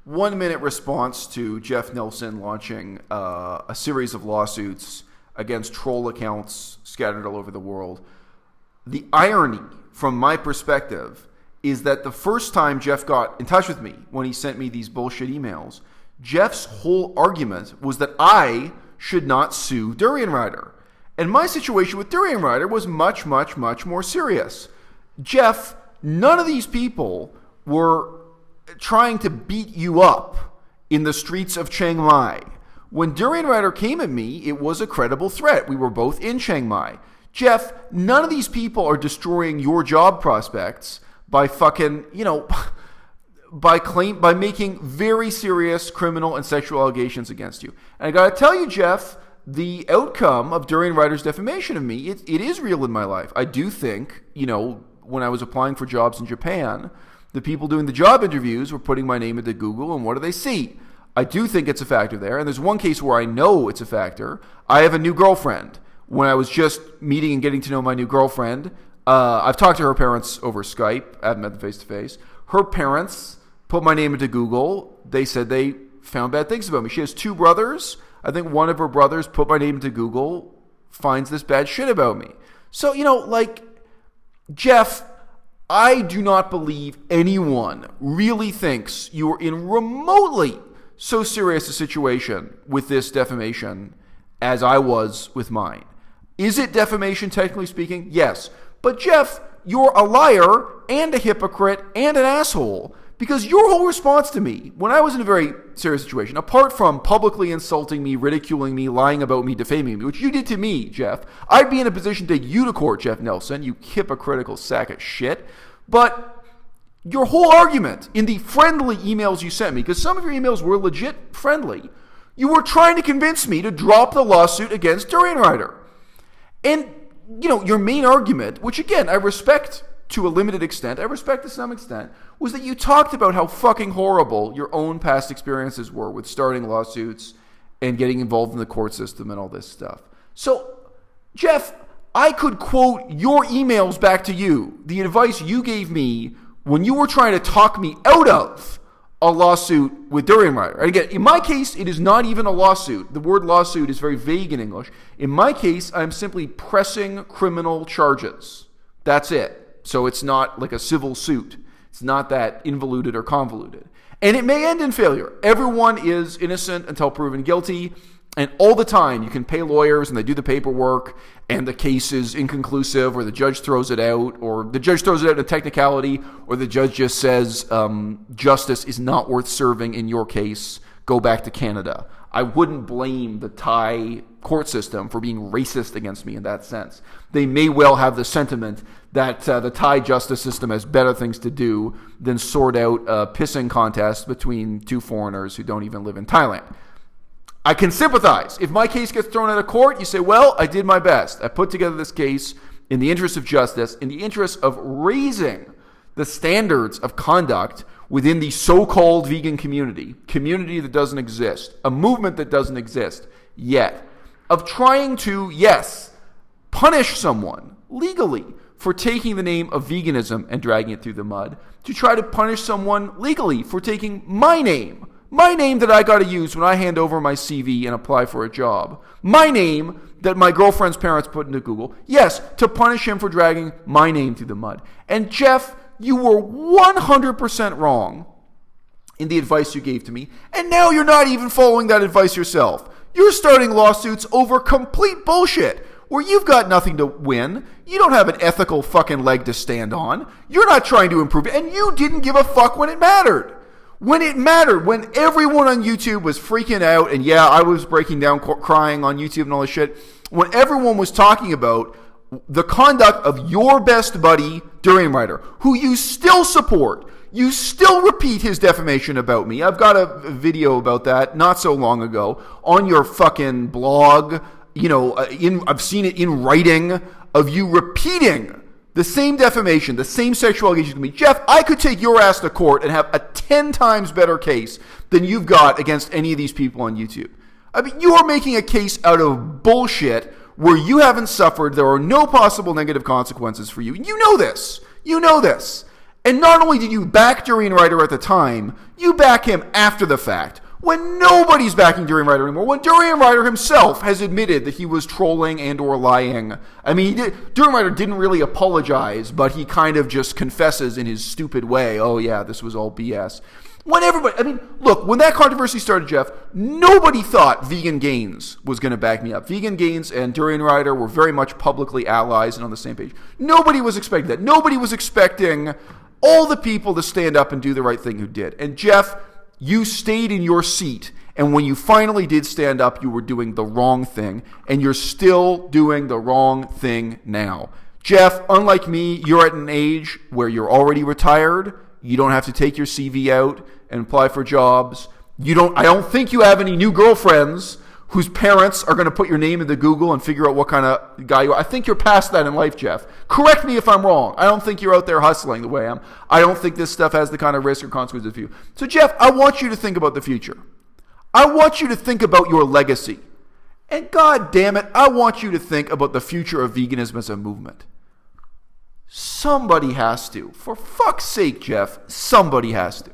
1-minute response to Jeff Nelson launching a series of lawsuits against troll accounts scattered all over the world. The irony, from my perspective, is that the first time Jeff got in touch with me when he sent me these bullshit emails, Jeff's whole argument was that I should not sue Durianrider. And my situation with Durianrider was much, much, much more serious. Jeff, none of these people were trying to beat you up in the streets of Chiang Mai. When Durianrider came at me, it was a credible threat. We were both in Chiang Mai. Jeff, none of these people are destroying your job prospects by fucking, by making very serious criminal and sexual allegations against you. And I gotta tell you, Jeff, the outcome of Durianrider's defamation of me, it is real in my life. I do think, when I was applying for jobs in Japan, the people doing the job interviews were putting my name into Google, and what do they see? I do think it's a factor there, and there's one case where I know it's a factor. I have a new girlfriend. When I was just meeting and getting to know my new girlfriend, I've talked to her parents over Skype. I haven't met them face-to-face. Her parents put my name into Google. They said they found bad things about me. She has 2 brothers. I think one of her brothers put my name into Google, finds this bad shit about me. So, Jeff, I do not believe anyone really thinks you are in remotely so serious a situation with this defamation as I was with mine. Is it defamation, technically speaking? Yes. But Jeff, you're a liar and a hypocrite and an asshole, because your whole response to me when I was in a very serious situation, apart from publicly insulting me, ridiculing me, lying about me, defaming me, which you did to me, Jeff, I'd be in a position to take you to court, Jeff Nelson, you hypocritical sack of shit. But your whole argument in the friendly emails you sent me, because some of your emails were legit friendly, you were trying to convince me to drop the lawsuit against Durianrider. And, your main argument, which again, I respect to a limited extent, I respect to some extent, was that you talked about how fucking horrible your own past experiences were with starting lawsuits and getting involved in the court system and all this stuff. So, Jeff, I could quote your emails back to you, the advice you gave me when you were trying to talk me out of a lawsuit with Durianrider. And again, in my case, it is not even a lawsuit. The word lawsuit is very vague in English. In my case, I'm simply pressing criminal charges. That's it. So it's not like a civil suit. It's not that involuted or convoluted. And it may end in failure. Everyone is innocent until proven guilty. And all the time, you can pay lawyers and they do the paperwork and the case is inconclusive, or the judge throws it out, or the judge throws it out in a technicality, or the judge just says, justice is not worth serving in your case, go back to Canada. I wouldn't blame the Thai court system for being racist against me in that sense. They may well have the sentiment that the Thai justice system has better things to do than sort out a pissing contest between 2 foreigners who don't even live in Thailand. I can sympathize. If my case gets thrown out of court, you say, well, I did my best. I put together this case in the interest of justice, in the interest of raising the standards of conduct within the so-called vegan community that doesn't exist, a movement that doesn't exist yet, of trying to, yes, punish someone legally for taking the name of veganism and dragging it through the mud, to try to punish someone legally for taking my name that I got to use when I hand over my CV and apply for a job, my name that my girlfriend's parents put into Google, yes, to punish him for dragging my name through the mud. And Jeff, you were 100% wrong in the advice you gave to me, and now you're not even following that advice yourself. You're starting lawsuits over complete bullshit, where you've got nothing to win. You don't have an ethical fucking leg to stand on. You're not trying to improve it, and you didn't give a fuck when it mattered. When it mattered, when everyone on YouTube was freaking out, and yeah, I was breaking down, crying on YouTube and all this shit, when everyone was talking about the conduct of your best buddy, Durianrider, who you still support, you still repeat his defamation about me. I've got a video about that not so long ago on your fucking blog. I've seen it in writing of you repeating the same defamation, the same sexual allegations to me. Jeff, I could take your ass to court and have a 10 times better case than you've got against any of these people on YouTube. I mean, you are making a case out of bullshit where you haven't suffered. There are no possible negative consequences for you. You know this. And not only did you back Durianrider at the time, you back him after the fact. When nobody's backing Durianrider anymore, when Durianrider himself has admitted that he was trolling and or lying. I mean, Durianrider didn't really apologize, but he kind of just confesses in his stupid way, oh yeah, this was all BS. When everybody, I mean, look, when that controversy started, Jeff, nobody thought Vegan Gains was going to back me up. Vegan Gains and Durianrider were very much publicly allies and on the same page. Nobody was expecting that. Nobody was expecting all the people to stand up and do the right thing who did. And Jeff, you stayed in your seat. And when you finally did stand up, you were doing the wrong thing. And you're still doing the wrong thing now. Jeff, unlike me, you're at an age where you're already retired. You don't have to take your CV out and apply for jobs. I don't think you have any new girlfriends whose parents are going to put your name into Google and figure out what kind of guy you are. I think you're past that in life, Jeff. Correct me if I'm wrong. I don't think you're out there hustling the way I am. I don't think this stuff has the kind of risk or consequences for you. So, Jeff, I want you to think about the future. I want you to think about your legacy. And God damn it, I want you to think about the future of veganism as a movement. Somebody has to. For fuck's sake, Jeff, somebody has to.